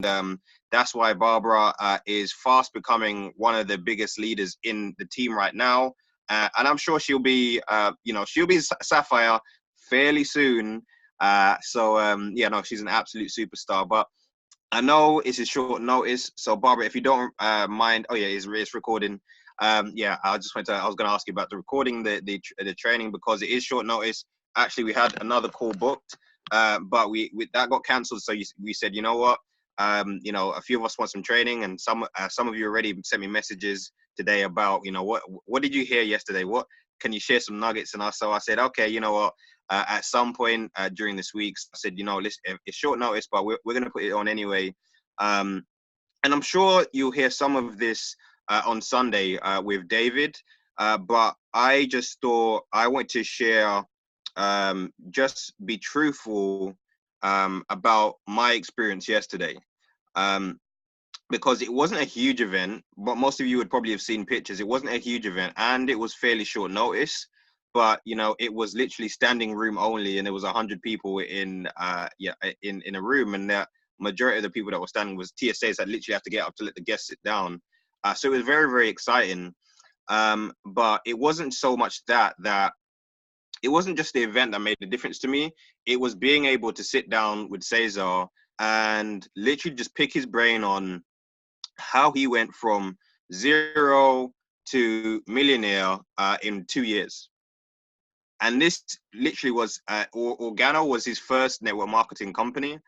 that's why Barbara is fast becoming one of the biggest leaders in the team right now. And I'm sure she'll be, she'll be Sapphire fairly soon. Yeah, no, she's an absolute superstar. But I know it's a short notice, so Barbara, if you don't mind, oh yeah, it's recording. Yeah, I was going to ask you about the recording, the training, because it is short notice. Actually, we had another call booked, but we that got cancelled. So we said, you know what, a few of us want some training, and some of you already sent me messages today about, what did you hear yesterday? What can you share some nuggets? And so I said, okay, you know what, at some point during this week, I said, listen, it's short notice, but we're going to put it on anyway. And I'm sure you'll hear some of this on Sunday with David. But I just thought I want to share, just be truthful about my experience yesterday. Um, because it wasn't a huge event, but most of you would probably have seen pictures. It wasn't a huge event, and it was fairly short notice. But it was literally standing room only, and there was 100 people in a room, and the majority of the people that were standing was TSAs that literally have to get up to let the guests sit down. So it was very, very exciting. But it wasn't so much that it wasn't just the event that made the difference to me. It was being able to sit down with Cesar and literally just pick his brain on how he went from zero to millionaire in 2 years. And this literally was, Organo was his first network marketing company.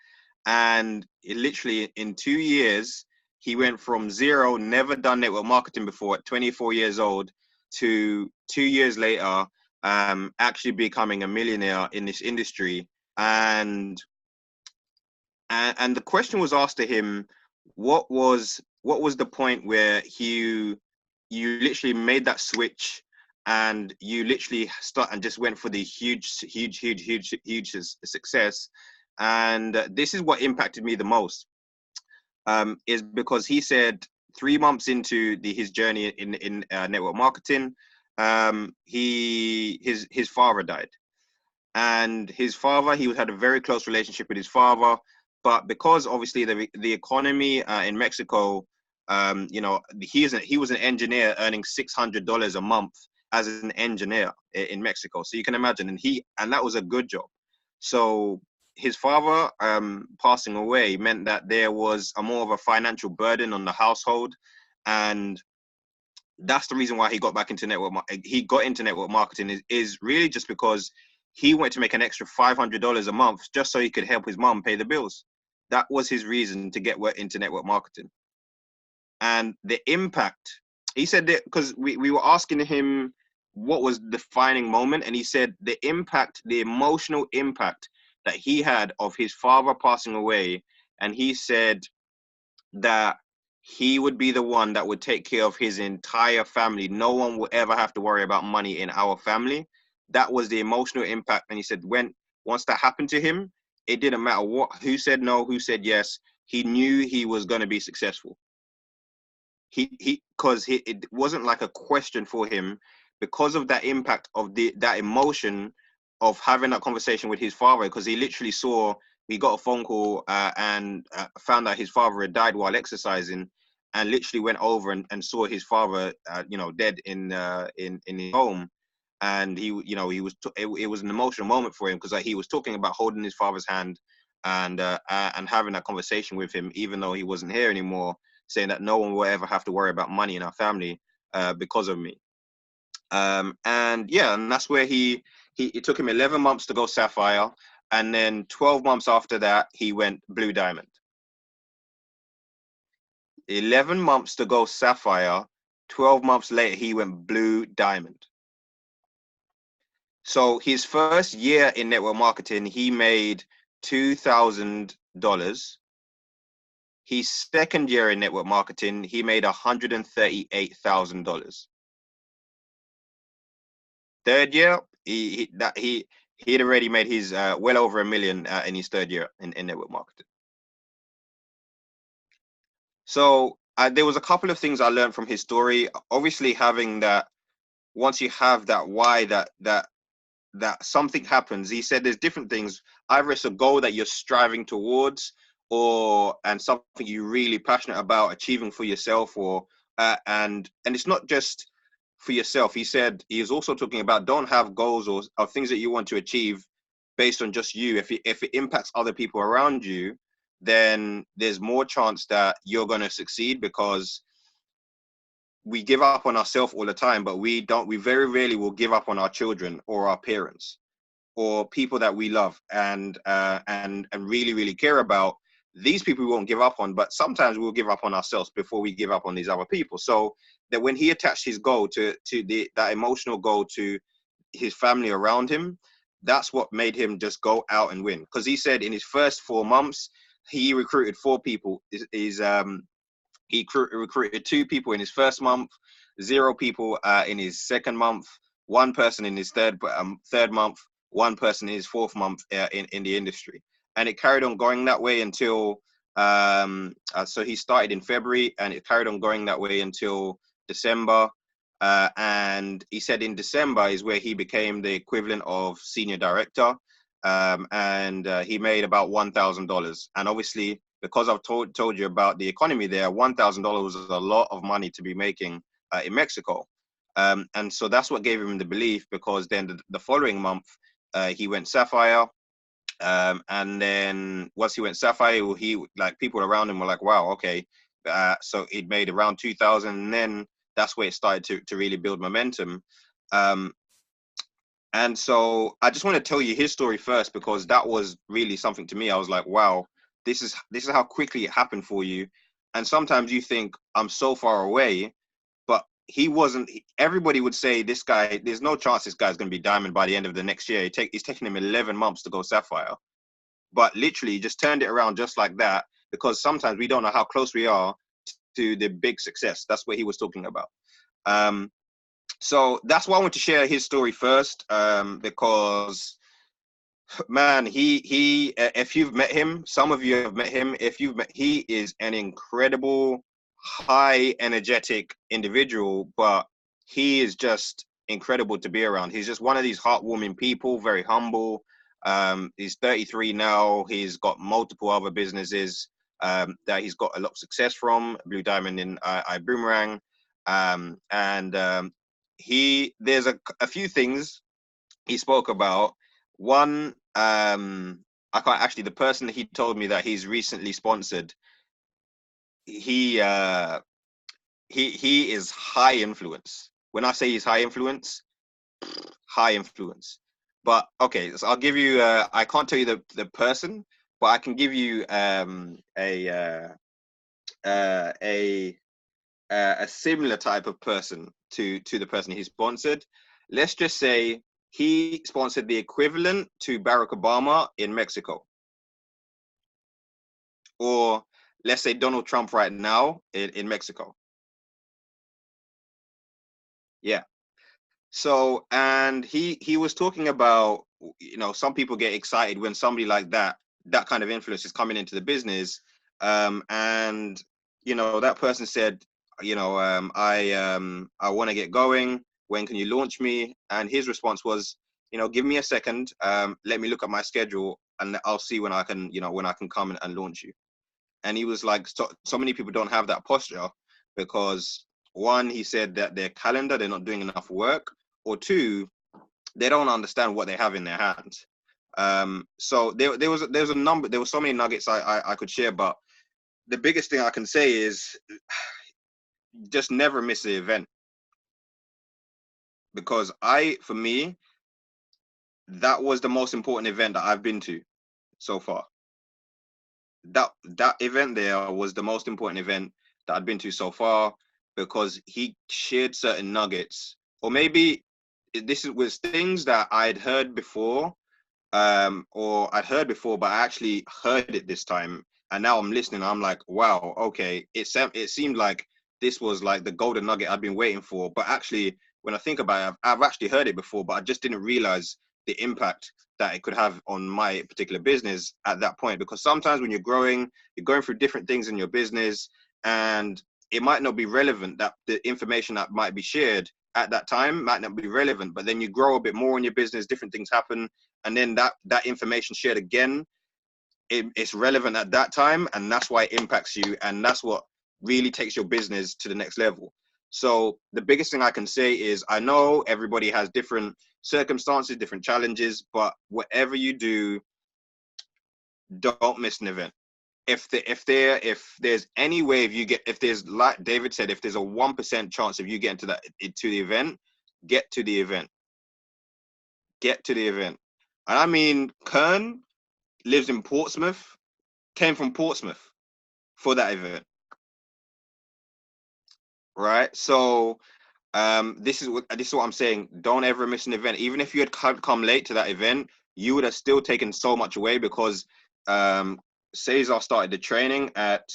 And it literally in 2 years, he went from zero, never done network marketing before at 24 years old, to 2 years later, actually becoming a millionaire in this industry. And the question was asked to him, what was the point where you literally made that switch, and you literally start and just went for the huge success. And this is what impacted me the most, is because he said 3 months into his journey in network marketing, his father died. And his father, he had a very close relationship with his father, but because obviously the economy in Mexico, he was an engineer earning $600 a month as an engineer in Mexico. So you can imagine, and that was a good job. So his father passing away meant that there was a more of a financial burden on the household, and that's the reason why he got back into network marketing is really just because he wanted to make an extra $500 a month just so he could help his mom pay the bills. That was his reason to get into network marketing. And the impact, he said that because we were asking him what was the defining moment, and he said the impact, the emotional impact that he had of his father passing away. And he said that he would be the one that would take care of his entire family. No one will ever have to worry about money in our family. That was the emotional impact. And he said once that happened to him, it didn't matter who said no, who said yes. He knew he was going to be successful. Because it wasn't like a question for him, because of that impact of that emotion of having that conversation with his father. Because he literally he got a phone call and found out his father had died while exercising, and literally went over and saw his father, dead in his home. And it was an emotional moment for him, because he was talking about holding his father's hand and having that conversation with him, even though he wasn't here anymore, saying that no one will ever have to worry about money in our family because of me. And that's where it took him 11 months to go Sapphire, and then 12 months after that, he went Blue Diamond. 11 months to go Sapphire, 12 months later, he went Blue Diamond. So his first year in network marketing, he made $2,000. His second year in network marketing, he made $138,000. Third year, he'd already made his well over $1 million in his third year in network marketing. So there was a couple of things I learned from his story. Obviously, having that, once you have that why, that something happens. He said there's different things. Either it's a goal that you're striving towards, and something you're really passionate about achieving for yourself, or and it's not just for yourself. He said he is also talking about don't have goals or things that you want to achieve based on just you. If it impacts other people around you, then there's more chance that you're going to succeed, because we give up on ourselves all the time, but we very rarely will give up on our children or our parents or people that we love and really really care about. These people we won't give up on, but sometimes we'll give up on ourselves before we give up on these other people. So that when he attached his goal to that emotional goal to his family around him, that's what made him just go out and win. Because he said in his first 4 months he recruited 4 people. He recruited 2 people in his first month, 0 people in his second month, 1 person in his third month, 1 person in his fourth month in the industry. And it carried on going that way until, so he started in February, and it carried on going that way until December. And he said in December is where he became the equivalent of senior director. And he made about $1,000. And obviously, because I've told you about the economy there, $1,000 is a lot of money to be making in Mexico. And so that's what gave him the belief, because then the following month, he went Sapphire. And then once he went Sapphire, he like people around him were like, wow, okay. So he'd made around 2,000, and then that's where it started to really build momentum. And so I just want to tell you his story first, because that was really something to me. I was like, wow, this is how quickly it happened for you. And sometimes you think I'm so far away, but he wasn't. Everybody would say this guy, there's no chance this guy's going to be diamond by the end of the next year. It's taking him 11 months to go Sapphire. But literally he just turned it around just like that, because sometimes we don't know how close we are to the big success. That's what he was talking about. So that's why I want to share his story first, because man, he if you've met him, some of you have met him. If you've met, he is an incredible, high energetic individual, but he is just incredible to be around. He's just one of these heartwarming people, very humble. He's 33 now. He's got multiple other businesses that he's got a lot of success from. Blue Diamond in I Boomerang, and there's a few things he spoke about. One, I can't actually. The person that he told me that he's recently sponsored, he he is high influence. When I say he's high influence, high influence. But okay, so I'll give you. I can't tell you the person, but I can give you a similar type of person to the person he sponsored. Let's just say he sponsored the equivalent to Barack Obama in Mexico, or let's say Donald Trump right now in Mexico. Yeah. So, and he was talking about, some people get excited when somebody like that kind of influence is coming into the business. And, that person said, I want to get going. When can you launch me? And his response was, give me a second. Let me look at my schedule, and I'll see when I can, when I can come and launch you. And he was like, so many people don't have that posture, because one, he said that their calendar, they're not doing enough work, or two, they don't understand what they have in their hands. So there was a number, there were so many nuggets I could share, but the biggest thing I can say is just never miss the event. Because for me, that was the most important event that I've been to so far. That event there was the most important event that I'd been to so far, because he shared certain nuggets, or maybe was things that I'd heard before, or I'd heard before, but I actually heard it this time, and now I'm listening. I'm like, wow, okay. It seemed like this was like the golden nugget I've been waiting for, but actually, when I think about it, I've actually heard it before, but I just didn't realize the impact that it could have on my particular business at that point. Because sometimes when you're going through different things in your business, and it might not be relevant, that the information that might be shared at that time might not be relevant, but then you grow a bit more in your business, different things happen, and then that information shared again, it's relevant at that time, and that's why it impacts you, and that's what really takes your business to the next level. So the biggest thing I can say is, I know everybody has different circumstances, different challenges, but whatever you do, don't miss an event. If there's any way, if there's, like David said, if there's a 1% chance of you getting to the event, get to the event. Get to the event. And I mean, Kern lives in Portsmouth, came from Portsmouth for that event, right? So this is what I'm saying. Don't ever miss an event. Even if you had come late to that event, you would have still taken so much away, because Cesar started the training at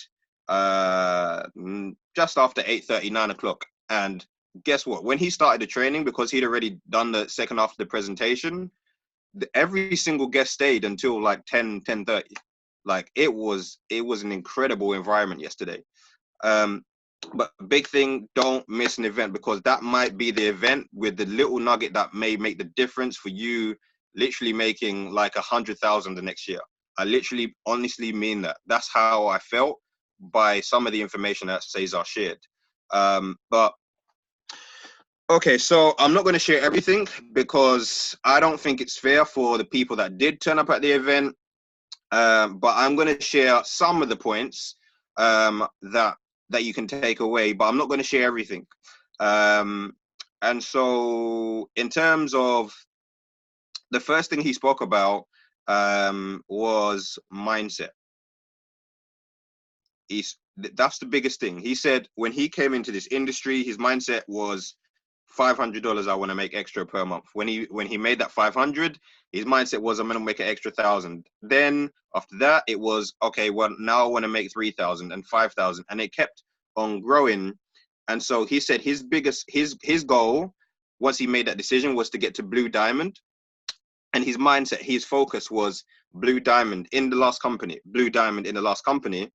just after 8:30, 9 o'clock. And guess what? When he started the training, because he'd already done the second half of the presentation, every single guest stayed until like 10:30. Like it was an incredible environment yesterday. Um, but big thing, don't miss an event, because that might be the event with the little nugget that may make the difference for you literally making like 100,000 the next year. I literally honestly mean that. That's how I felt by some of the information that Cesar shared. But okay, so I'm not going to share everything, because I don't think it's fair for the people that did turn up at the event. But I'm going to share some of the points that you can take away, but I'm not going to share everything. And so, in terms of the first thing he spoke about, was mindset. That's the biggest thing. He said when he came into this industry, his mindset was $500 I want to make extra per month. When he made that 500, his mindset was, I'm going to make an extra 1,000. Then after that, it was, okay, well, now I want to make 3,000 and 5,000, and it kept on growing. And so he said his goal, once he made that decision, was to get to Blue Diamond. And his mindset, his focus was Blue Diamond in the last company, Blue Diamond in the last company.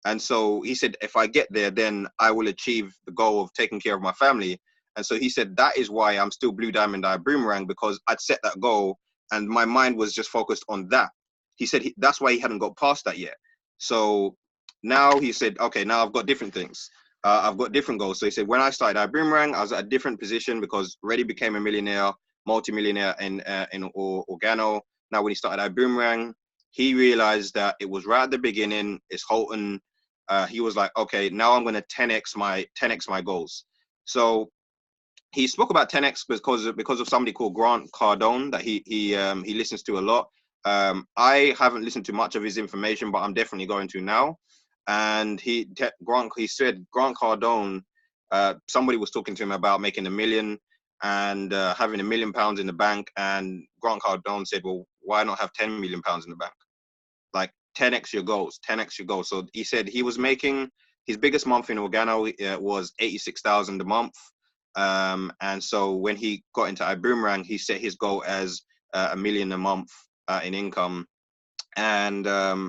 And so he said, if I get there, then I will achieve the goal of taking care of my family. And so he said, that is why I'm still Blue Diamond Boomerang, because I'd set that goal and my mind was just focused on that. He said that's why he hadn't got past that yet. So now he said, okay, now I've got different things. I've got different goals. So he said, when I started Boomerang, I was at a different position, because already became a millionaire, multi-millionaire in Organo. Now, when he started Boomerang, he realized that it was right at the beginning. It's Holton. He was like, okay, now I'm going to 10x my goals. So he spoke about 10x because of somebody called Grant Cardone that he listens to a lot. I haven't listened to much of his information, but I'm definitely going to now. And he said Grant Cardone, somebody was talking to him about making $1 million and having £1 million in the bank, and Grant Cardone said, well, why not have £10 million in the bank? Like 10x your goals, 10x your goals. So he said he was making his biggest month in Organo was 86,000 a month. And so when he got into iBoomerang, he set his goal as $1 million a month in income. And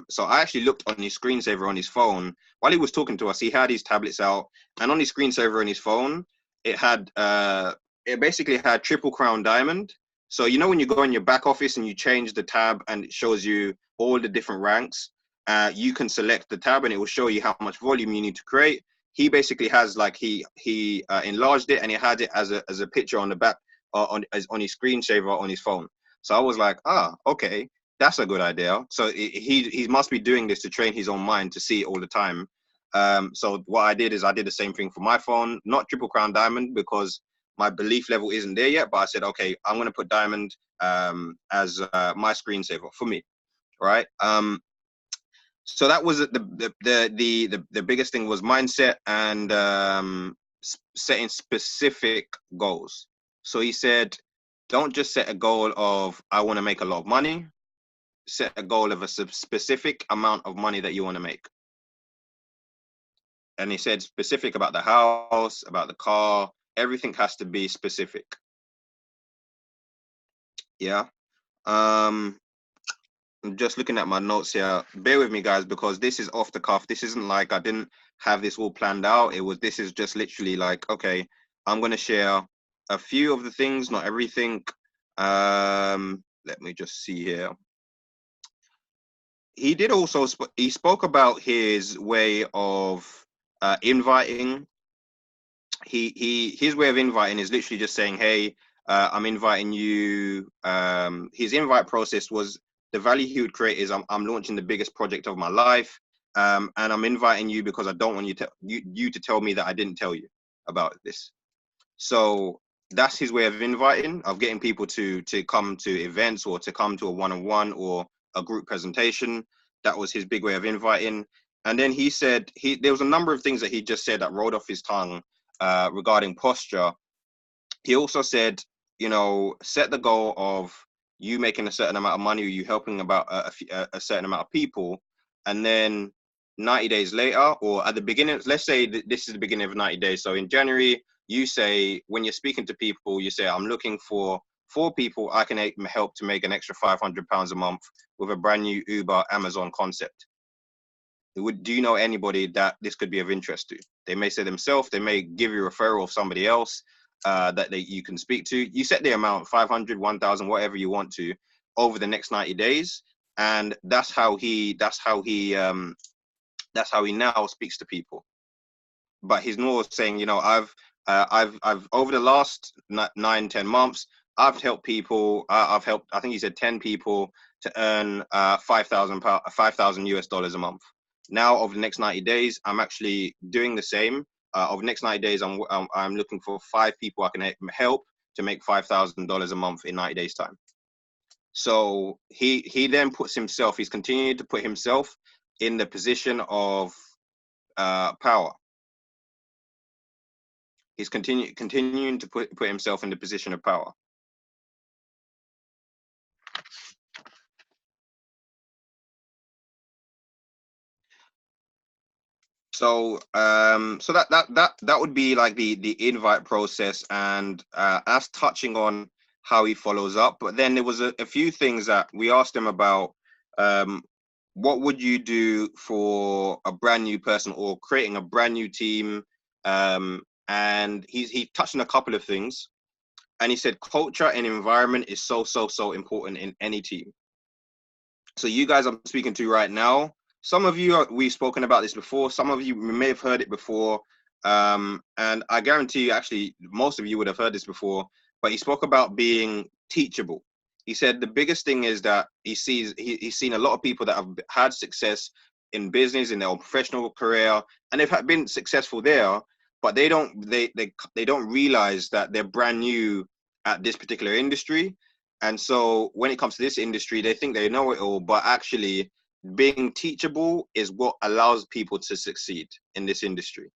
so I actually looked on his screensaver on his phone while he was talking to us. He had his tablets out, and on his screensaver on his phone, it basically had Triple Crown Diamond. So you know when you go in your back office and you change the tab and it shows you all the different ranks, you can select the tab and it will show you how much volume you need to create. He basically has like he enlarged it and he had it as a picture on the back on his screensaver on his phone. So I was like, okay, that's a good idea. So he must be doing this to train his own mind to see it all the time. So what I did is I did the same thing for my phone, not Triple Crown Diamond because my belief level isn't there yet. But I said, okay, I'm going to put Diamond as my screensaver for me, right? So that was the biggest thing was mindset and setting specific goals. So he said, don't just set a goal of I want to make a lot of money. Set a goal of a specific amount of money that you want to make. And he said specific about the house, about the car, everything has to be specific. Yeah. I'm just looking at my notes here. Bear with me, guys, because this is off the cuff. This isn't like I didn't have this all planned out. This is just literally like, okay, I'm going to share a few of the things, not everything. Let me just see here. he did also he spoke about his way of inviting. His way of inviting is literally just saying, "Hey, I'm inviting you." His invite process was the value he would create is, I'm launching the biggest project of my life, and I'm inviting you because I don't want you to tell me that I didn't tell you about this. So that's his way of inviting, of getting people to come to events or to come to a one-on-one or a group presentation. That was his big way of inviting. And then he said there was a number of things that he just said that rolled off his tongue regarding posture. He also said, set the goal of you making a certain amount of money or you helping about a certain amount of people, and then 90 days later, or at the beginning, let's say this is the beginning of 90 days. So in January, you say, when you're speaking to people, you say, I'm looking for 4 people I can help to make an extra £500 a month with a brand new Uber Amazon concept. Do you know anybody that this could be of interest to? They may say themselves, they may give you a referral of somebody else that you can speak to. You set the amount, 500, 1,000, whatever you want to, over the next 90 days. And that's how he now speaks to people. But he's more saying, I've over the last 9-10 months, I've helped people. I've helped, I think he said 10 people to earn 5,000 US dollars a month. Now, over the next 90 days, I'm actually doing the same. Over the next 90 days, I'm looking for 5 people I can help to make $5,000 a month in 90 days time. So he then puts himself. He's continuing to put himself in the position of power. He's continuing to put himself in the position of power. So that would be like the invite process, and us touching on how he follows up. But then there was a few things that we asked him about. What would you do for a brand new person or creating a brand new team? And he touched on a couple of things, and he said culture and environment is so important in any team. So you guys I'm speaking to right now, some of you we've spoken about this before. Some of you may have heard it before, and I guarantee you, actually, most of you would have heard this before. But he spoke about being teachable. He said the biggest thing is that he's seen a lot of people that have had success in business, in their own professional career, and they've been successful there, but they don't realize that they're brand new at this particular industry. And so when it comes to this industry, they think they know it all, but actually being teachable is what allows people to succeed in this industry.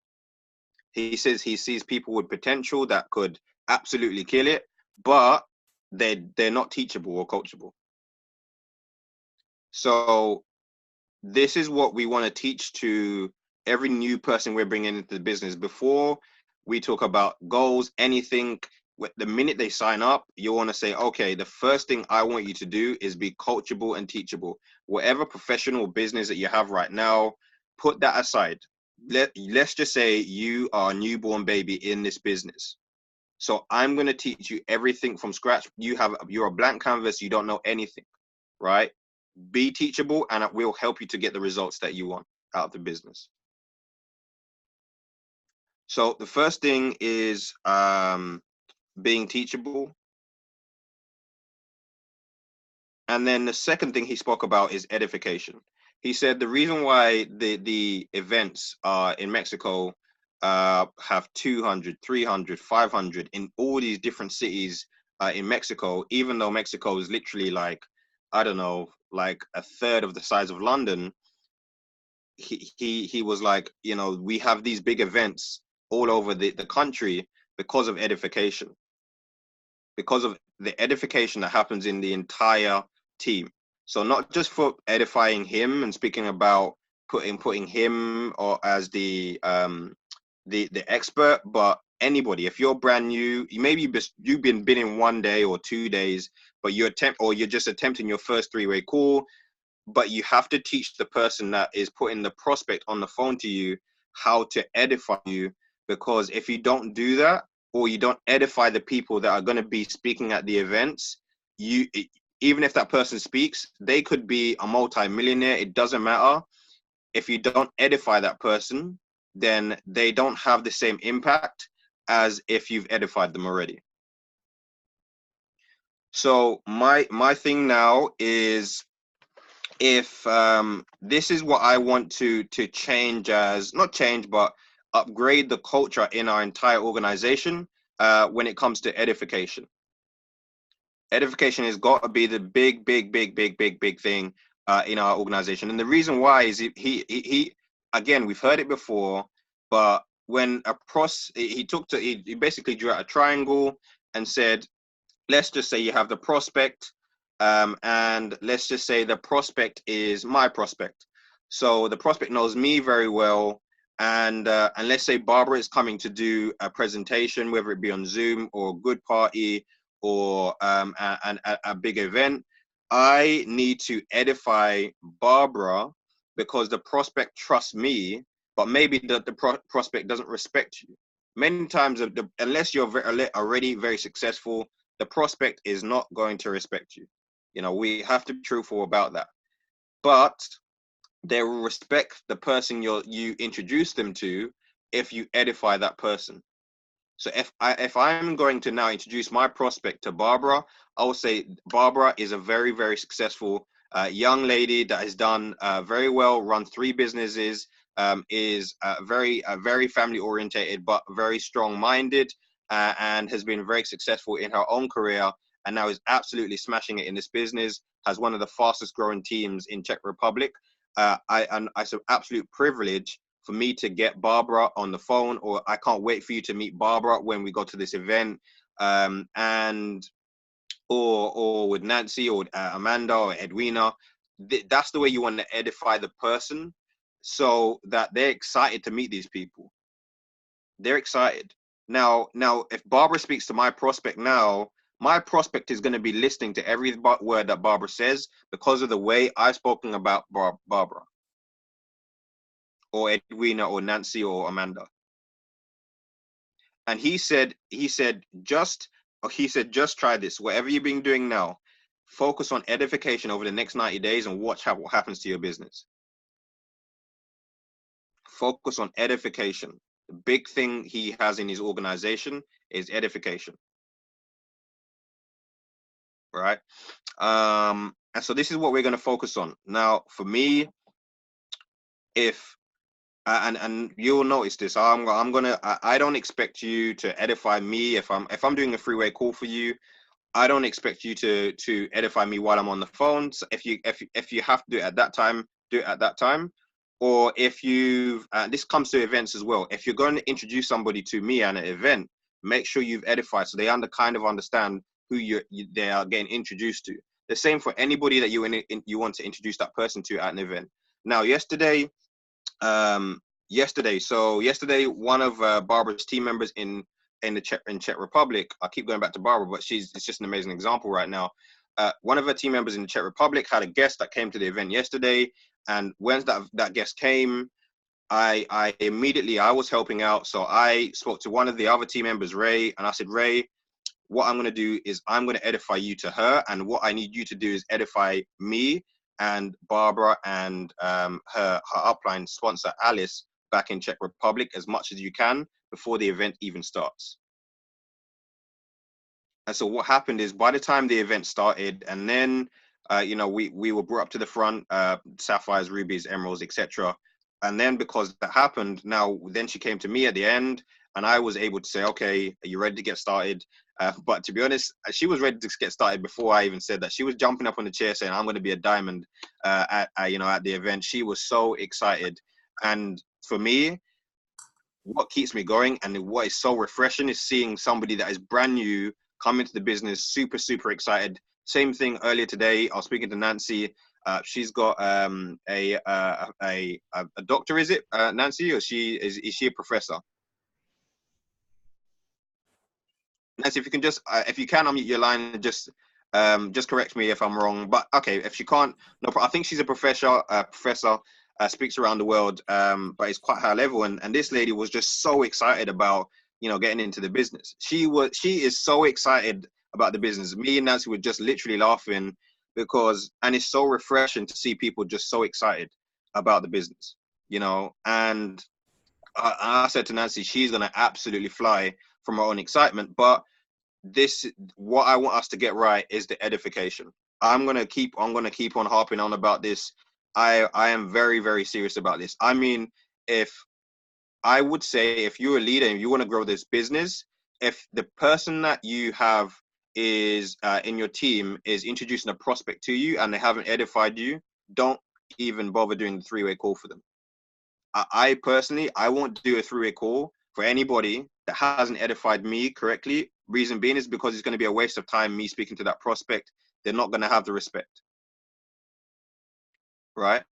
He says he sees people with potential that could absolutely kill it, but they're not teachable or coachable. So this is what we want to teach to every new person we're bringing into the business. Before we talk about goals, anything, the minute they sign up, you want to say, okay, the first thing I want you to do is be coachable and teachable. Whatever professional business that you have right now, put that aside. Let's just say you are a newborn baby in this business. So I'm going to teach you everything from scratch. You're a blank canvas. You don't know anything, right? Be teachable, and it will help you to get the results that you want out of the business. So the first thing is being teachable. And then the second thing he spoke about is edification. He said the reason why the events in Mexico have 200, 300, 500 in all these different cities in Mexico, even though Mexico is literally like, I don't know, like a third of the size of London. He was like, we have these big events all over the country because of edification, because of the edification that happens in the entire team. So not just for edifying him and speaking about putting him or as the expert, but anybody. If you're brand new, maybe you've been in 1 day or 2 days, but you're just attempting your first 3-way call, but you have to teach the person that is putting the prospect on the phone to you how to edify you. Because if you don't do that, or you don't edify the people that are going to be speaking at the events, even if that person speaks, they could be a multi-millionaire. It doesn't matter. If you don't edify that person, then they don't have the same impact as if you've edified them already. So my thing now is, if this is what I want to change, as not change, but upgrade the culture in our entire organization when it comes to edification. Edification has got to be the big thing in our organization. And the reason why is he again, we've heard it before, but when he basically drew out a triangle and said, let's just say you have the prospect, and let's just say the prospect is my prospect. So the prospect knows me very well, and let's say Barbara is coming to do a presentation, whether it be on Zoom or a good party or a big event. I need to edify Barbara because the prospect trusts me, but maybe the prospect doesn't respect you. Many times, unless you're already very successful, the prospect is not going to respect you. You know, we have to be truthful about that. But they will respect the person you introduce them to if you edify that person. So if I'm going to now introduce my prospect to Barbara, I will say Barbara is a very, very successful young lady that has done very well, run 3 businesses, is very family orientated, but very strong minded, and has been very successful in her own career, and now is absolutely smashing it in this business. Has one of the fastest growing teams in Czech Republic. It's an absolute privilege for me to get Barbara on the phone, or I can't wait for you to meet Barbara when we go to this event, and or with Nancy or Amanda or Edwina. That's the way you want to edify the person, so that they're excited to meet these people. They're excited. Now, if Barbara speaks to my prospect now, my prospect is going to be listening to every word that Barbara says because of the way I've spoken about Barbara or Edwina or Nancy or Amanda. And he said, just try this. Whatever you've been doing now, focus on edification over the next 90 days and watch what happens to your business. Focus on edification. The big thing he has in his organization is edification. Right? And so this is what we're going to focus on. Now, for me, if and you'll notice this, I don't expect you to edify me if I'm doing a freeway call for you. I don't expect you to edify me while I'm on the phone. So if you have to do it at that time, do it at that time. Or if this comes to events as well. If you're going to introduce somebody to me at an event, make sure you've edified so they kind of understand who they are getting introduced to. The same for anybody that you want to introduce that person to at an event. Now, yesterday, one of Barbara's team members in Czech Republic. I keep going back to Barbara, but it's just an amazing example right now. One of her team members in the Czech Republic had a guest that came to the event yesterday, and when that guest came, I immediately, I was helping out, so I spoke to one of the other team members, Ray, and I said, Ray, what I'm going to do is I'm going to edify you to her, and what I need you to do is edify me and Barbara and her upline sponsor, Alice, back in Czech Republic as much as you can before the event even starts. And so what happened is, by the time the event started, and then we were brought up to the front, sapphires, rubies, emeralds, etc. And then because that happened, then she came to me at the end, and I was able to say, okay, are you ready to get started? But to be honest, she was ready to get started before I even said that. She was jumping up on the chair saying, I'm going to be a diamond at the event. She was so excited. And for me, what keeps me going and what is so refreshing is seeing somebody that is brand new come into the business, super, super excited. Same thing earlier today. I was speaking to Nancy. She's got a doctor, is it, Nancy, or is she a professor? Nancy, if you can if you can unmute your line and just correct me if I'm wrong. But okay, if she can't, no problem. I think she's a professor. Speaks around the world, but it's quite high level. And this lady was just so excited about getting into the business. She is so excited about the business. Me and Nancy were just literally laughing. and it's so refreshing to see people just so excited about the business, and I said to Nancy, she's going to absolutely fly from her own excitement. But what I want us to get right is the edification. I'm going to keep on harping on about this. I am very, very serious about this. I mean, if I would say, if you're a leader and you want to grow this business, if the person that you have is in your team is introducing a prospect to you and they haven't edified you, don't even bother doing the three-way call for them. I personally, I won't do a three-way call for anybody that hasn't edified me correctly. Reason being is because it's going to be a waste of time me speaking to that prospect. They're not going to have the respect, right?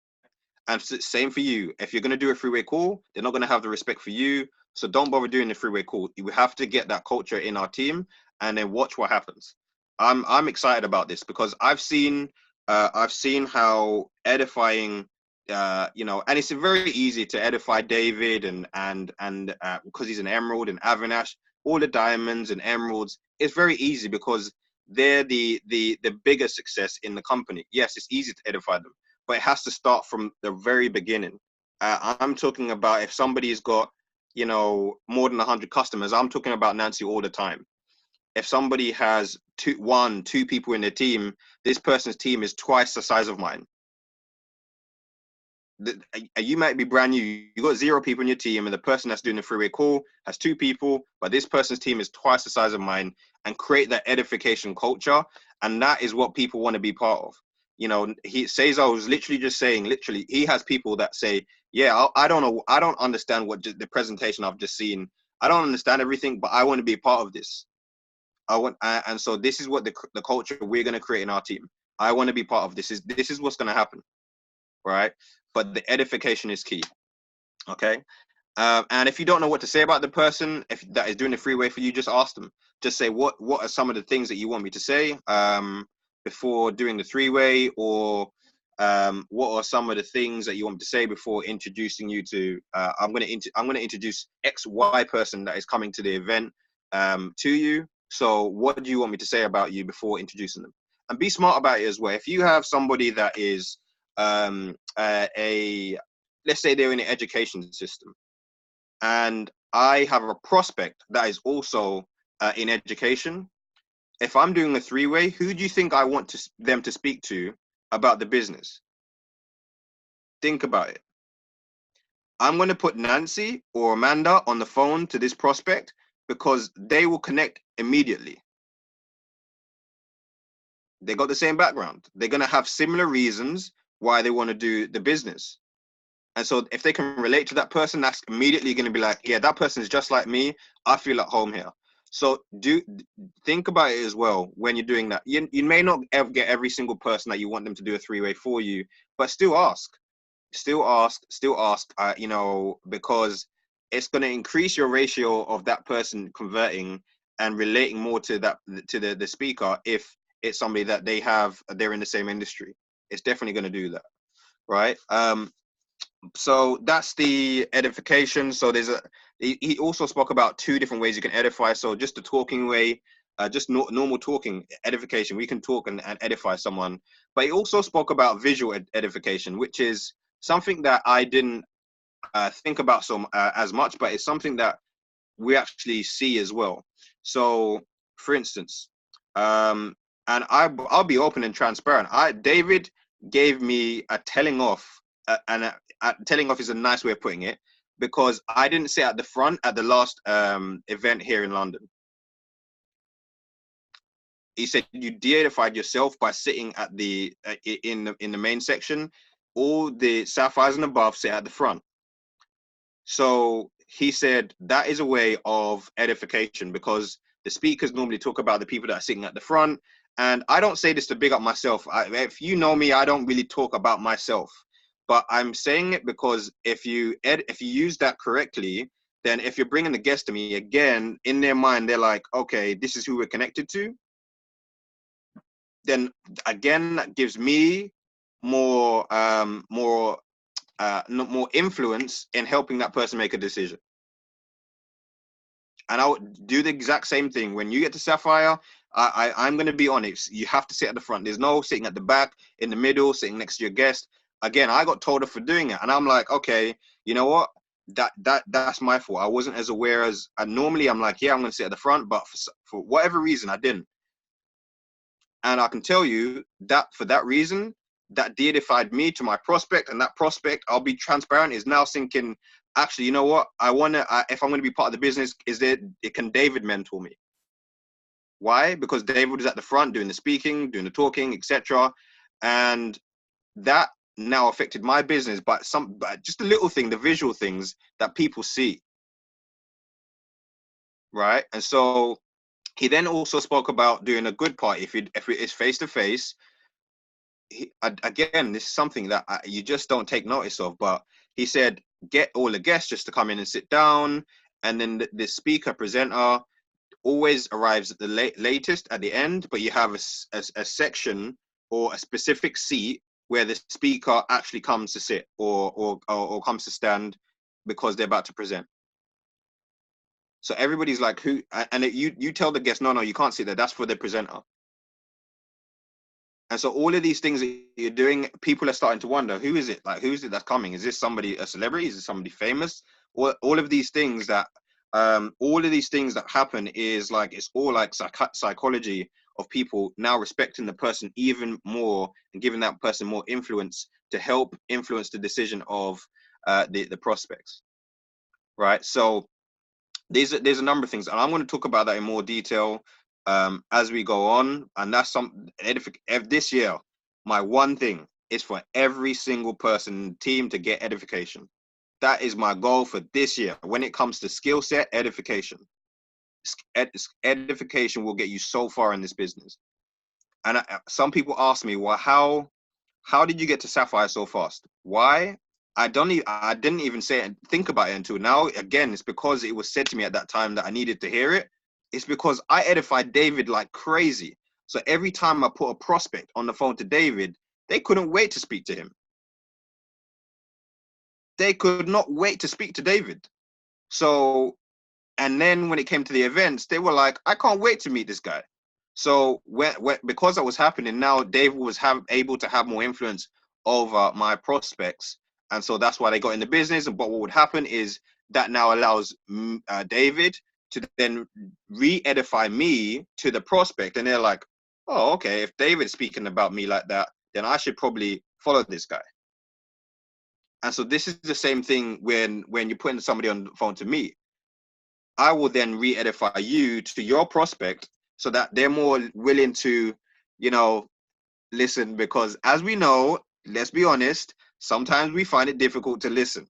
And same for you. If you're going to do a three-way call, they're not going to have the respect for you. So don't bother doing the three-way call. We have to get that culture in our team and then watch what happens. I'm excited about this because I've seen how edifying, and it's very easy to edify David and because he's an emerald, and Avinash, all the diamonds and emeralds. It's very easy because they're the bigger success in the company. Yes, it's easy to edify them, but it has to start from the very beginning. I'm talking about if somebody's got, more than 100 customers, I'm talking about Nancy all the time. If somebody has two people in their team, this person's team is twice the size of mine. You might be brand new. You got 0 people in your team, and the person that's doing the three-way call has 2 people, but this person's team is twice the size of mine, and create that edification culture. And that is what people want to be part of. Cesar was literally just saying, he has people that say, yeah, I don't know. I don't understand what the presentation I've just seen. I don't understand everything, but I want to be a part of this. And so this is what the culture we're going to create in our team. I want to be part of this. This is what's going to happen, right? But the edification is key. Okay. And if you don't know what to say about the person if that is doing the freeway for you, just ask them. Just say, what are some of the things that you want me to say before doing the three-way, or what are some of the things that you want me to say before introducing you to I'm going to introduce XY person that is coming to the event to you. So what do you want me to say about you before introducing them? And be smart about it as well. If you have somebody that is let's say they're in the education system, and I have a prospect that is also in education, if I'm doing a three-way, who do you think I want them to speak to about the business? Think about it. I'm going to put Nancy or Amanda on the phone to this prospect because they will connect immediately. They got the same background. They're going to have similar reasons why they want to do the business. And so if they can relate to that person, that's immediately going to be like, yeah, that person is just like me. I feel at home here. So think about it as well when you're doing that. You may not ever get every single person that you want them to do a three-way for you, but still ask, because it's going to increase your ratio of that person converting and relating more to the speaker if it's somebody that they're in the same industry. It's definitely going to do that, right? So that's the edification. So he also spoke about 2 different ways you can edify. So just the talking way, just normal talking, edification. We can talk and edify someone. But he also spoke about visual edification, which is something that I didn't think about as much, but it's something that we actually see as well. So, for instance, and I'll be open and transparent. David gave me a telling off, and telling off is a nice way of putting it, because I didn't sit at the front at the last event here in London. He said you de-edified yourself by sitting at in the main section. All the sapphires and above sit at the front. So he said that is a way of edification, because the speakers normally talk about the people that are sitting at the front. And I don't say this to big up myself. If you know me, I don't really talk about myself, but I'm saying it because if you use that correctly, then if you're bringing the guest to me again, in their mind, they're like, okay, this is who we're connected to. Then again, that gives me more influence in helping that person make a decision. And I would do the exact same thing when you get to Sapphire. I'm going to be honest. You have to sit at the front. There's no sitting at the back, in the middle, sitting next to your guest. Again, I got told off for doing it, and I'm like, okay, you know what? That's my fault. I wasn't as aware as. And normally, I'm like, yeah, I'm going to sit at the front, but for whatever reason, I didn't. And I can tell you that for that reason, that deified me to my prospect, and that prospect, I'll be transparent, is now thinking, actually, you know what? If I'm going to be part of the business, can David mentor me? Why? Because David is at the front doing the speaking, doing the talking, etc. And that now affected my business, but just a little thing, the visual things that people see, right? And so he then also spoke about doing a good part. If it is face to face, again, this is something that you just don't take notice of. But he said, get all the guests just to come in and sit down, and then the speaker presenter always arrives at the latest at the end, but you have a section or a specific seat where the speaker actually comes to sit or comes to stand because they're about to present. So everybody's like, who? And you tell the guest, no, you can't sit there. That's for the presenter. And so all of these things that you're doing, people are starting to wonder, who is it? Like, who is it that's coming? Is this somebody, a celebrity? Is it somebody famous? All of these things that happen is like, it's all like psychology of people now respecting the person even more and giving that person more influence to help influence the decision of the prospects, right? So there's a number of things, and I'm going to talk about that in more detail as we go on. And that's this year, my one thing is for every single person in the team to get edification. That is my goal for this year. When it comes to skill set, edification. Edification will get you so far in this business. And some people ask me, well, how did you get to Sapphire so fast? Why? I didn't even think about it until now. Again, it's because it was said to me at that time that I needed to hear it. It's because I edified David like crazy. So every time I put a prospect on the phone to David, they couldn't wait to speak to him. They could not wait to speak to David. So, and then when it came to the events, they were like, I can't wait to meet this guy. So because that was happening, now David was able to have more influence over my prospects. And so that's why they got in the business. And what would happen is that now allows David to then re-edify me to the prospect. And they're like, oh, okay, if David's speaking about me like that, then I should probably follow this guy. And so this is the same thing when you're putting somebody on the phone to me. I will then re-edify you to your prospect so that they're more willing to, listen, because as we know, let's be honest, sometimes we find it difficult to listen,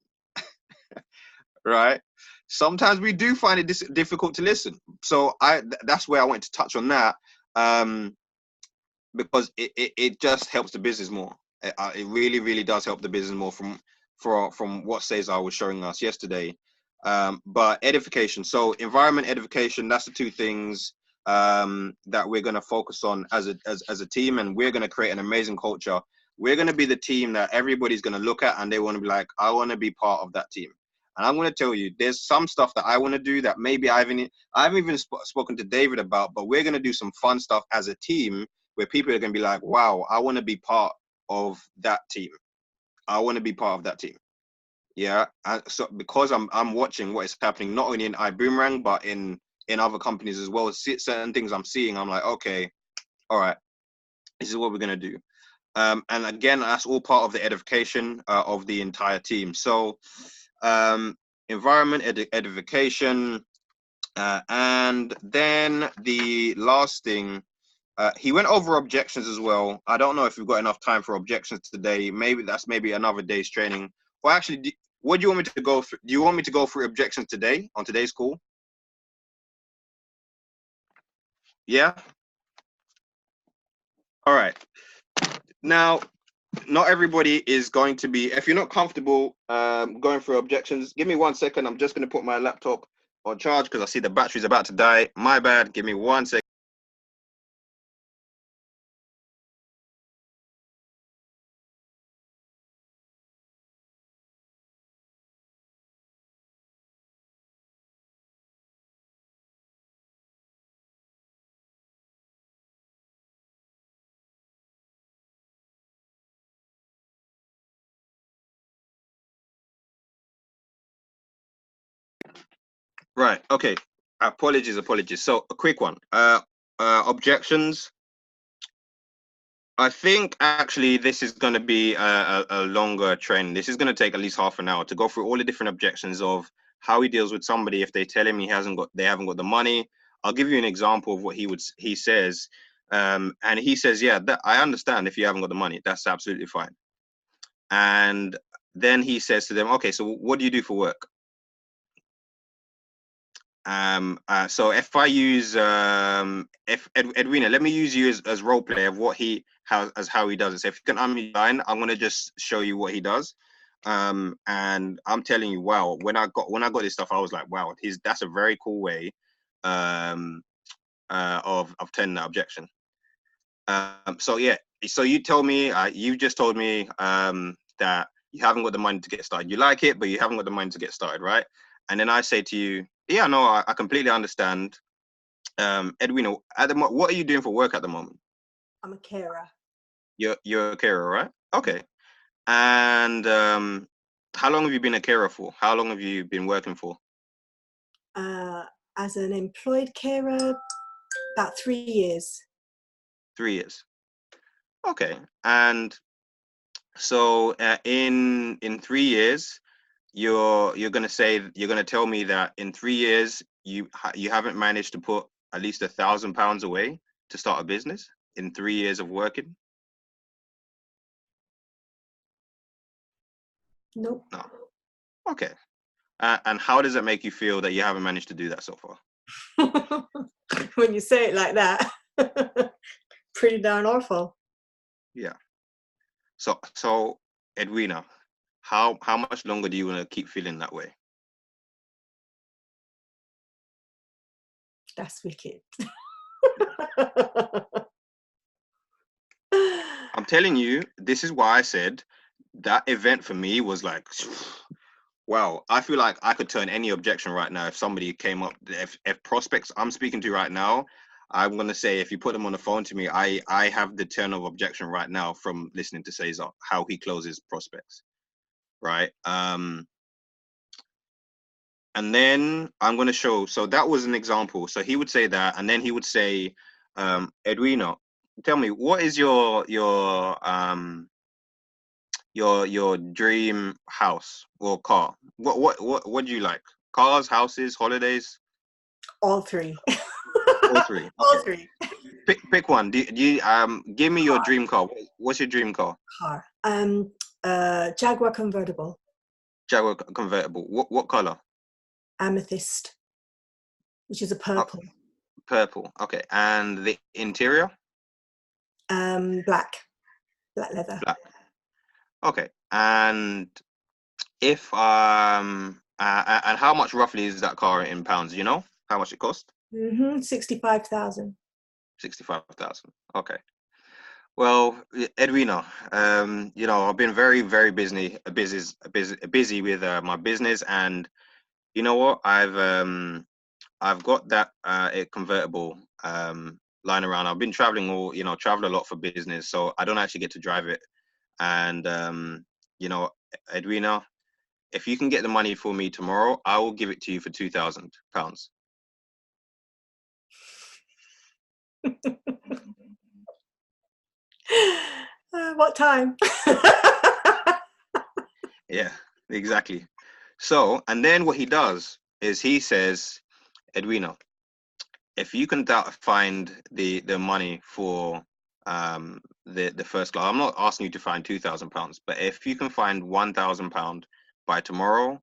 right? Sometimes we do find it difficult to listen. So that's where I want to touch on that, because it just helps the business more. It really, really does help the business more from what Cesar was showing us yesterday. But edification, so environment, edification, that's the two things that we're going to focus on as a team, and we're going to create an amazing culture. We're going to be the team that everybody's going to look at and they want to be like, I want to be part of that team. And I'm going to tell you, there's some stuff that I want to do that maybe I haven't even spoken to David about, but we're going to do some fun stuff as a team where people are going to be like, wow, I want to be part of that team. I want to be part of that team. Yeah. So because I'm watching what is happening, not only in iBoomerang, but in other companies as well. Certain things I'm seeing, I'm like, okay, all right, this is what we're going to do. And again, that's all part of the edification of the entire team. So environment, edification, and then the last thing, he went over objections as well. I don't know if we've got enough time for objections today. Maybe that's another day's training. Well, actually, what do you want me to go through? Do you want me to go through objections today on today's call? Yeah. All right. Now, not everybody is going to be. If you're not comfortable going through objections, give me 1 second. I'm just going to put my laptop on charge because I see the battery's about to die. My bad. Give me 1 second. Right. Okay. Apologies. So a quick one. Objections. I think actually this is going to be a longer training. This is going to take at least half an hour to go through all the different objections of how he deals with somebody if they tell him they haven't got the money. I'll give you an example of what he says, and he says, yeah, that, I understand if you haven't got the money, that's absolutely fine. And then he says to them, okay, so what do you do for work? So if I use if Edwina, let me use you as role play of what how he does it. So if you can unmute line, I'm gonna just show you what he does. And I'm telling you, wow, when I got this stuff, I was like, wow, that's a very cool way of turning that objection. So yeah, so you just told me that you haven't got the money to get started. You like it, but you haven't got the money to get started, right? And then I say to you, yeah, no, I completely understand. Edwina, what are you doing for work at the moment? I'm a carer. You're a carer, right? Okay. And how long have you been a carer for? How long have you been working for? As an employed carer, about 3 years. 3 years. Okay. And so in 3 years, you're gonna tell me that in 3 years you haven't managed to put at least £1,000 away to start a business in 3 years of working? Nope. No. Okay. And how does it make you feel that you haven't managed to do that so far? When you say it like that, pretty darn awful. Yeah. So Edwina, how much longer do you want to keep feeling that way? That's wicked. I'm telling you, this is why I said that event for me was like, wow, I feel like I could turn any objection right now if somebody came up, if prospects I'm speaking to right now, I'm going to say, if you put them on the phone to me, I have the turn of objection right now from listening to Cesar, how he closes prospects, right? And then I'm going to show, so that was an example. So he would say that, and then he would say, Edwina, tell me, what is your dream house or car? What do you like? Cars, houses, holidays? All three. All three. All Okay. three. Pick one. Do you give me your dream car. What's your dream car? Car. Jaguar convertible. Jaguar convertible. What color? Amethyst, which is a purple. Purple. Okay. And the interior? Black leather. Black. Okay. And if and how much roughly is that car in pounds? You know how much it cost? 65,000. 65,000. Okay. Well, Edwina, I've been very, very busy with my business, and you know what? I've got that a convertible lying around. I've been traveled a lot for business, so I don't actually get to drive it. And Edwina, if you can get the money for me tomorrow, I will give it to you for £2,000. What time? Yeah, exactly. So, and then what he does is he says, Edwina, if you can find the money for the first class, I'm not asking you to find £2,000, but if you can find £1,000 by tomorrow,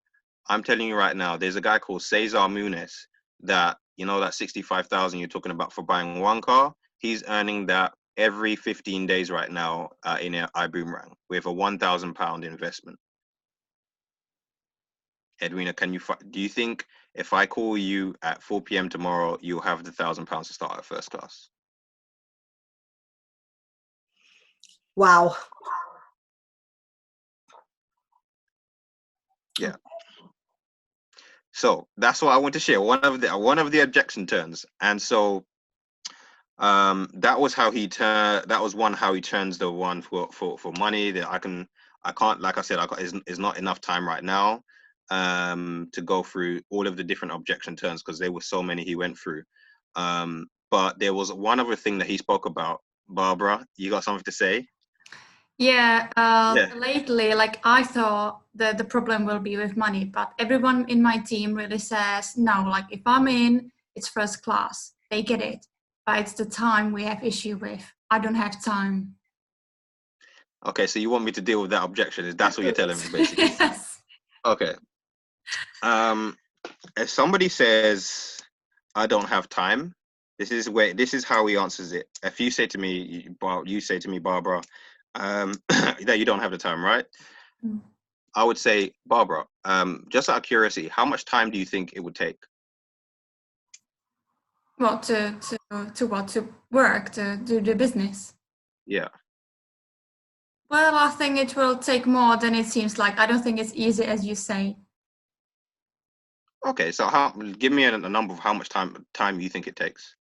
I'm telling you right now, there's a guy called Cesar Munoz that, that 65,000 you're talking about for buying one car, he's earning that every 15 days right now in an iBoomerang with a £1,000 investment. Edwina, do you think if I call you at 4 p.m. tomorrow, you'll have the £1,000 to start at first class? Wow. Yeah. So that's what I want to share. One of the objection turns, and so that was how he how he turns the one for money that I can't, like I said, it's not enough time right now. to go through all of the different objection terms because there were so many he went through. But there was one other thing that he spoke about. Barbara, you got something to say? Yeah, Yeah. lately, like I thought the problem will be with money, but everyone in my team really says, no, like if I'm in, it's first class. They get it. But it's the time we have issue with. I don't have time. Okay, so you want me to deal with that objection? Is that's what you're telling me, basically? Yes. Okay. If somebody says, "I don't have time," this is how he answers it. If you say to me, you say to me, Barbara, that you don't have the time, right? Mm. I would say, Barbara, just out of curiosity, how much time do you think it would take? Well, to what? To work, to do the business. Yeah. Well, I think it will take more than it seems like. I don't think it's easy as you say. Okay, so give me a number of how much time you think it takes.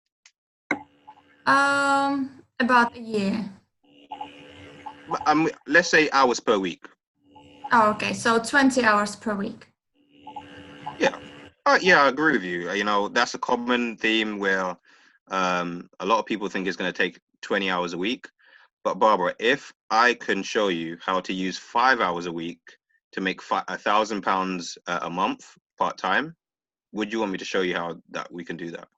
About a year. Let's say hours per week. Oh, okay. So 20 hours per week. Yeah. Yeah, I agree with you. You know, that's a common theme where a lot of people think it's going to take 20 hours a week. But Barbara, if I can show you how to use 5 hours a week to make £1,000 a month part time, would you want me to show you how that we can do that?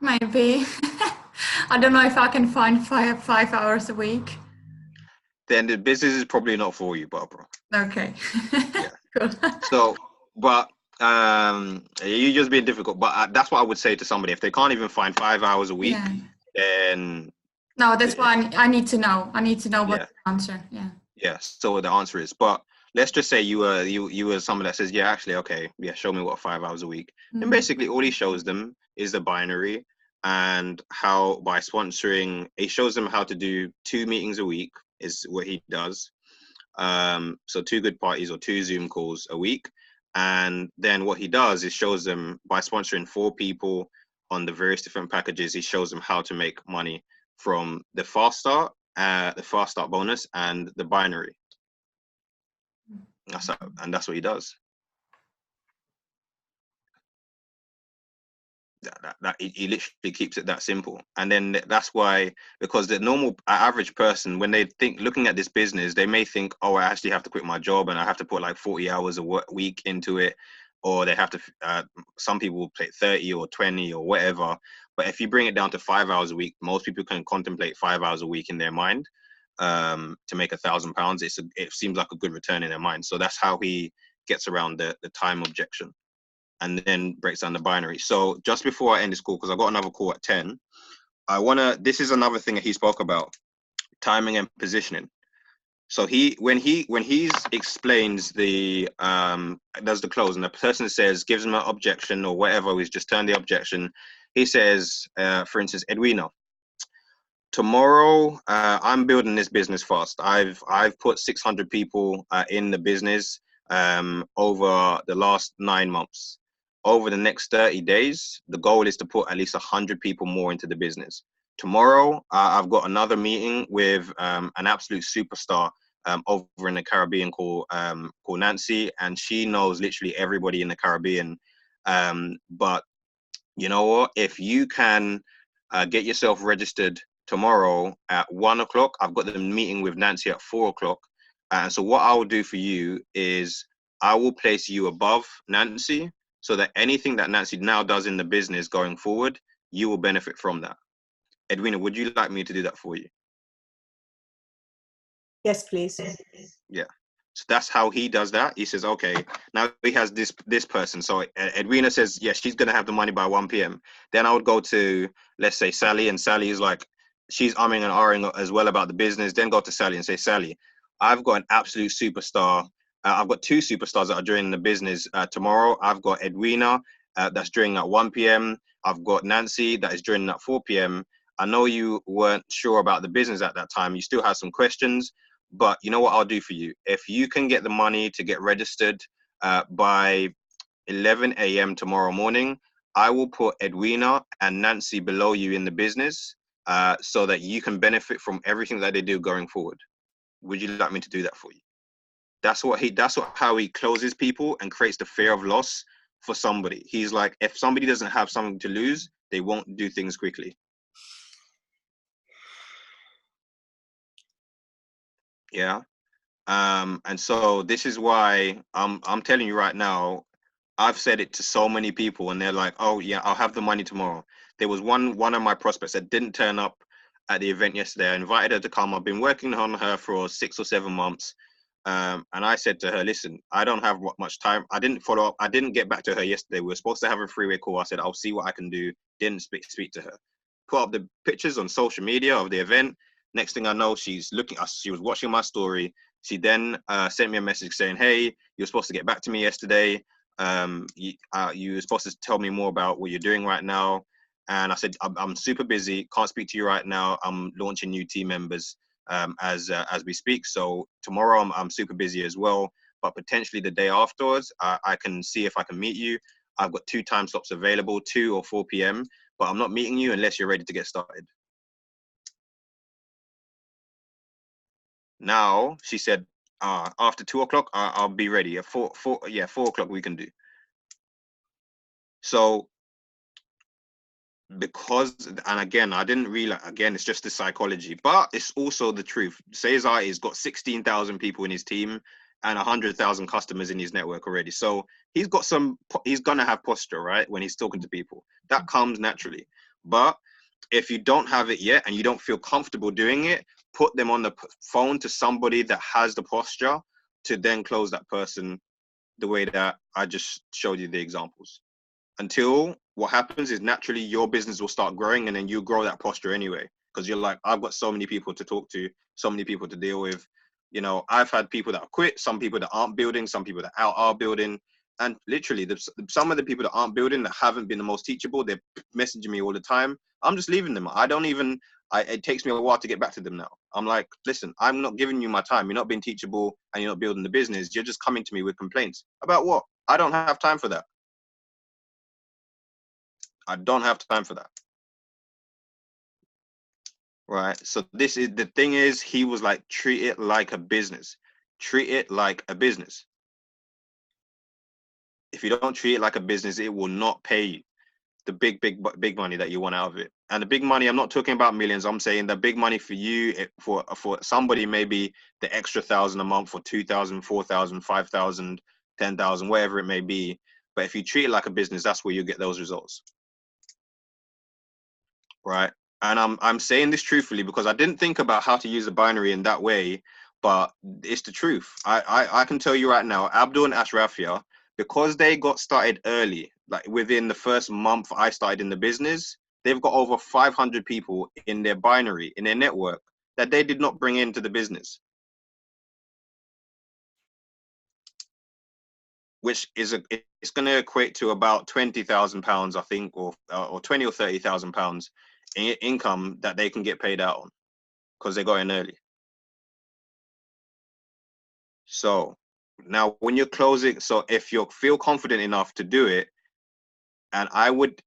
Maybe. I don't know if I can find five hours a week. Then the business is probably not for you, Barbara. Okay. Yeah. Cool. So, but you're just being difficult. But that's what I would say to somebody. If they can't even find 5 hours a week, Yeah. then No, that's why I need to know. I need to know what yeah. the answer. Yeah. Yeah. So the answer is, but let's just say you were someone that says, yeah, actually, okay, yeah, show me what 5 hours a week. And basically, all he shows them is the binary and how by sponsoring, he shows them how to do 2 meetings a week is what he does. So 2 good parties or 2 Zoom calls a week. And then what he does is shows them by sponsoring 4 people on the various different packages, he shows them how to make money from the fast start bonus and the binary. That's what he does. He literally keeps it that simple. And then that's why, because the normal average person, when they think looking at this business, they may think, oh, I actually have to quit my job and I have to put like 40 hours a week into it, or they have to some people will pay 30 or 20 or whatever. But if you bring it down to 5 hours a week, most people can contemplate 5 hours a week in their mind to make £1,000. It seems like a good return in their mind. So that's how he gets around the time objection, and then breaks down the binary. So just before I end this call, because I've got another call at 10, this is another thing that he spoke about, timing and positioning. So when he explains does the close, and the person gives him an objection or whatever, he's just turned the objection. He says, for instance, Edwina, tomorrow I'm building this business fast. I've put 600 people in the business over the last 9 months. Over the next 30 days, the goal is to put at least 100 people more into the business. Tomorrow, I've got another meeting with an absolute superstar over in the Caribbean called Nancy, and she knows literally everybody in the Caribbean. But you know what? If you can get yourself registered tomorrow at 1 o'clock, I've got the meeting with Nancy at 4 o'clock. And so what I will do for you is I will place you above Nancy, so that anything that Nancy now does in the business going forward, you will benefit from that. Edwina, would you like me to do that for you? Yes, please. Yeah. So that's how he does that. He says, okay, now he has this person. So Edwina says, yes, she's going to have the money by 1 p.m. Then I would go to, let's say, Sally, and Sally is like, she's umming and ahhing as well about the business. Then go to Sally and say, Sally, I've got an absolute superstar. I've got 2 superstars that are joining the business tomorrow. I've got Edwina that's joining at 1 p.m. I've got Nancy that is joining at 4 p.m. I know you weren't sure about the business at that time. You still have some questions. But you know what I'll do for you? If you can get the money to get registered by 11 a.m. tomorrow morning, I will put Edwina and Nancy below you in the business so that you can benefit from everything that they do going forward. Would you like me to do that for you? how he closes people and creates the fear of loss for somebody. He's like, if somebody doesn't have something to lose, they won't do things quickly. Yeah. And so this is why I'm telling you right now, I've said it to so many people and they're like, oh yeah, I'll have the money tomorrow. There was one of my prospects that didn't turn up at the event yesterday. I invited her to come. I've been working on her for 6 or 7 months. And I said to her, listen, I don't have much time. I didn't follow up. I didn't get back to her yesterday. We were supposed to have a 3-way call. I said, I'll see what I can do. Didn't speak to her. Put up the pictures on social media of the event. Next thing I know, she was watching my story. She then sent me a message saying, hey, you were supposed to get back to me yesterday. You were supposed to tell me more about what you're doing right now. And I said, I'm super busy. Can't speak to you right now. I'm launching new team members as we speak. So tomorrow I'm super busy as well. But potentially the day afterwards, I can see if I can meet you. I've got 2 time slots available, 2 or 4 p.m. But I'm not meeting you unless you're ready to get started. Now she said, after 2 o'clock, I'll be ready. At 4 o'clock we can do. So because, and again, I didn't realize, again, it's just the psychology, but it's also the truth. Cesar has got 16,000 people in his team and 100,000 customers in his network already. So he's gonna have posture, right? When he's talking to people, that comes naturally. But if you don't have it yet and you don't feel comfortable doing it, put them on the phone to somebody that has the posture to then close that person the way that I just showed you the examples. Until what happens is naturally your business will start growing and then you grow that posture anyway. Because you're like, I've got so many people to talk to, so many people to deal with. You know, I've had people that quit, some people that aren't building, some people that are building. And literally, some of the people that aren't building, that haven't been the most teachable, they're messaging me all the time. I'm just leaving them. It takes me a while to get back to them now. I'm like, listen, I'm not giving you my time. You're not being teachable and you're not building the business. You're just coming to me with complaints. About what? I don't have time for that. I don't have time for that. Right. So this is the thing is, he was like, treat it like a business. Treat it like a business. If you don't treat it like a business, it will not pay you the big money that you want out of it. And the big money, I'm not talking about millions. I'm saying the big money for you, for somebody, maybe the extra 1,000 a month, or 2,000, 4,000, 5,000, 10,000, whatever it may be. But if you treat it like a business, that's where you get those results. Right. And I'm saying this truthfully because I didn't think about how to use the binary in that way, but it's the truth. I can tell you right now, Abdul and Ashrafia, because they got started early, like within the first month I started in the business, they've got over 500 people in their binary, in their network, that they did not bring into the business. Which is it's going to equate to about £20,000, I think, or 20 or 30,000 pounds in income that they can get paid out on because they got in early. So now when you're closing, so if you feel confident enough to do it, and I would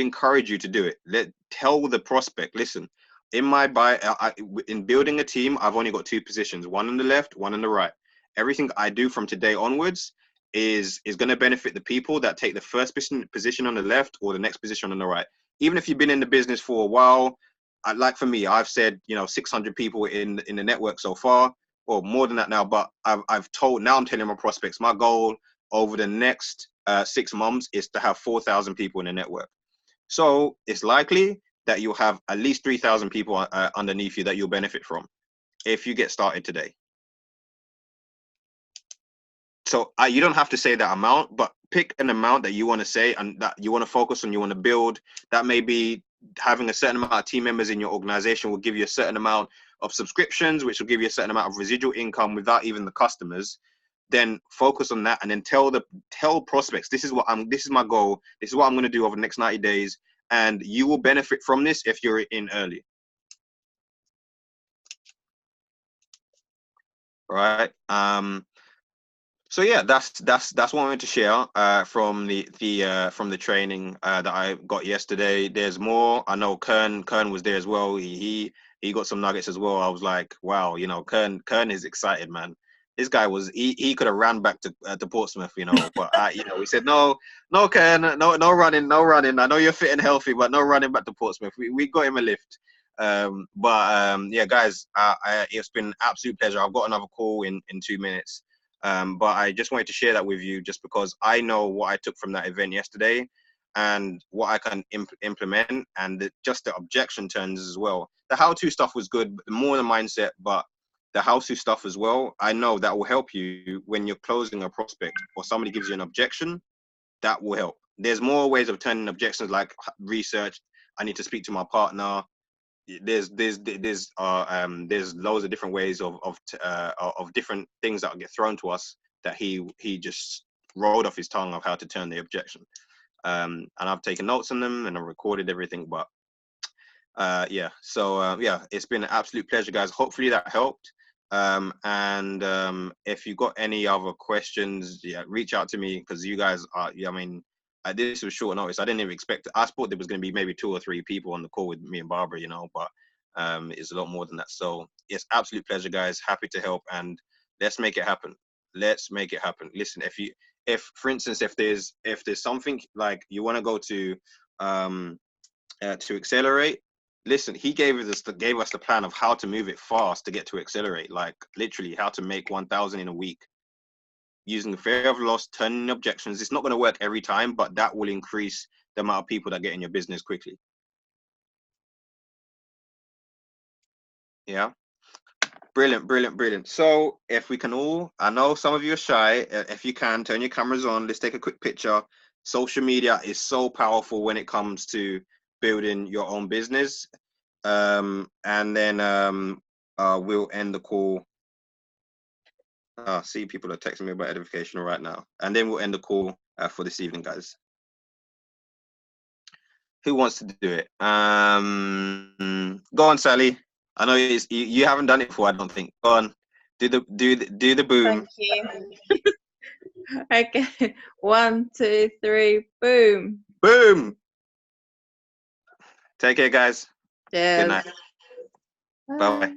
encourage you to do it. Tell the prospect, listen, in building a team, I've only got 2 positions, one on the left, one on the right. Everything I do from today onwards is going to benefit the people that take the first position on the left or the next position on the right. Even if you've been in the business for a while, like for me, I've said, 600 people in the network so far, or more than that now. But now I'm telling my prospects, my goal over the next 6 months is to have 4,000 people in the network. So it's likely that you'll have at least 3,000 people underneath you that you'll benefit from if you get started today. So you don't have to say that amount, but pick an amount that you want to say and that you want to focus on, you want to build. That may be having a certain amount of team members in your organization will give you a certain amount of subscriptions, which will give you a certain amount of residual income without even the customers. Then focus on that and then tell prospects, this is my goal. This is what I'm going to do over the next 90 days. And you will benefit from this if you're in early. Right. So yeah, that's what I wanted to share from the training that I got yesterday. There's more. I know Kern was there as well. He got some nuggets as well. I was like, wow, Kern is excited, man. This guy was he could have ran back to Portsmouth, you know. But you know, we said no, Ken, no running. I know you're fit and healthy, but no running back to Portsmouth. We got him a lift. Yeah, guys, it's been an absolute pleasure. I've got another call in 2 minutes. But I just wanted to share that with you, just because I know what I took from that event yesterday and what I can implement, and just the objection turns as well. The how-to stuff was good, but more the mindset, but the how-to stuff as well, I know that will help you when you're closing a prospect or somebody gives you an objection. That will help. There's more ways of turning objections, like research. I need to speak to my partner. There's loads of different ways of different things that get thrown to us that he just rolled off his tongue of how to turn the objection. And I've taken notes on them and I've recorded everything. But yeah, so yeah, it's been an absolute pleasure, guys. Hopefully that helped. If you got any other questions, yeah, reach out to me, because you guys are, yeah, I mean, this was short notice. I didn't even expect it. I thought there was going to be maybe 2 or 3 people on the call with me and Barbara, you know, but it's a lot more than that. So it's absolute pleasure, guys. Happy to help, and let's make it happen. Let's make it happen. Listen, if for instance, if there's something like you want to go to Accelerate, listen, he gave us the plan of how to move it fast to get to Accelerate, like literally how to make 1,000 in a week using the fear of loss, turning objections. It's not going to work every time, but that will increase the amount of people that get in your business quickly. Yeah. Brilliant. So if we can all, I know some of you are shy, if you can, turn your cameras on, let's take a quick picture. Social media is so powerful when it comes to building your own business. And then we'll end the call. See, people are texting me about edification right now. And then we'll end the call for this evening, guys. Who wants to do it? Go on, Sally. I know you haven't done it before, I don't think. Go on. Do the boom. Thank you. Okay. 1, 2, 3, boom. Boom. Take care, guys. Cheers. Good night. Bye-bye.